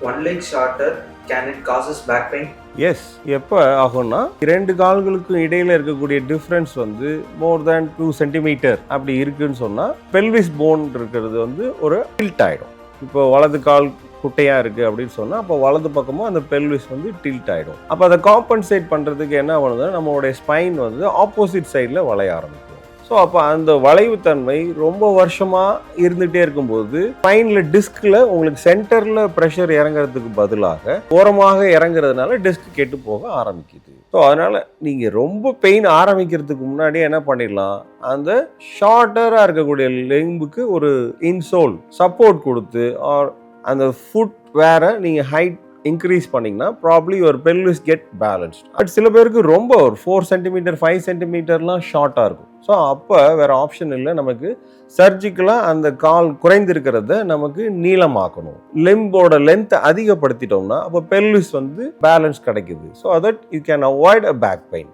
One leg shorter, can it causes back pain? Yes. எப்போ ஆகும்னா 2 கால்களுக்கும் இடையில இருக்கக்கூடிய டிஃப்ரென்ஸ் வந்து மோர் தேன் 2 சென்டிமீட்டர் அப்படி இருக்குன்னு சொன்னால் பெல்விஸ் போன் இருக்கிறது வந்து ஒரு டில்ட் ஆகிடும். இப்போ வலது கால் குட்டையாக இருக்குது அப்படின்னு சொன்னால் அப்போ வலது பக்கமும் அந்த பெல்விஸ் வந்து டில்ட் ஆகிடும். அப்போ அதை காம்பன்சேட் பண்ணுறதுக்கு என்ன பண்ணுதுன்னா நம்மளுடைய ஸ்பைன் வந்து ஆப்போசிட் சைடில் வளைய ஆரம்பிக்கும். ஸோ அப்போ அந்த வளைவுத்தன்மை ரொம்ப வருஷமாக இருந்துகிட்டே இருக்கும்போது ஸ்பைனில் டிஸ்கில் உங்களுக்கு சென்டரில் ப்ரெஷர் இறங்குறதுக்கு பதிலாக ஓரமாக இறங்குறதுனால டிஸ்க் கெட்டு போக ஆரம்பிக்குது. ஸோ அதனால் நீங்கள் ரொம்ப பெயின் ஆரம்பிக்கிறதுக்கு முன்னாடியே என்ன பண்ணிடலாம், அந்த ஷார்ட்டராக இருக்கக்கூடிய லெங்குக்கு ஒரு இன்சோல் சப்போர்ட் கொடுத்து ஆர் அந்த ஃபுட் வேற நீங்கள் ஹைட் இன்க்ரீஸ் பண்ணிங்கன்னா ப்ராப்ளி ஒரு பெல்விஸ் கெட் பேலன்ஸ்ட். பட் சில பேருக்கு ரொம்ப ஒரு 4 சென்டிமீட்டர் 5 சென்டிமீட்டர்லாம் ஷார்ட்டாக இருக்கும். ஸோ அப்போ வேறு ஆப்ஷன் இல்லை, நமக்கு சர்ஜிக்கலாக அந்த கால் குறைந்திருக்கிறத நமக்கு நீளமாக்கணும். லிம்போட லென்த்தை அதிகப்படுத்திட்டோம்னா அப்போ பெல்விஸ் வந்து பேலன்ஸ் கிடைக்குது. So that you can avoid a back pain.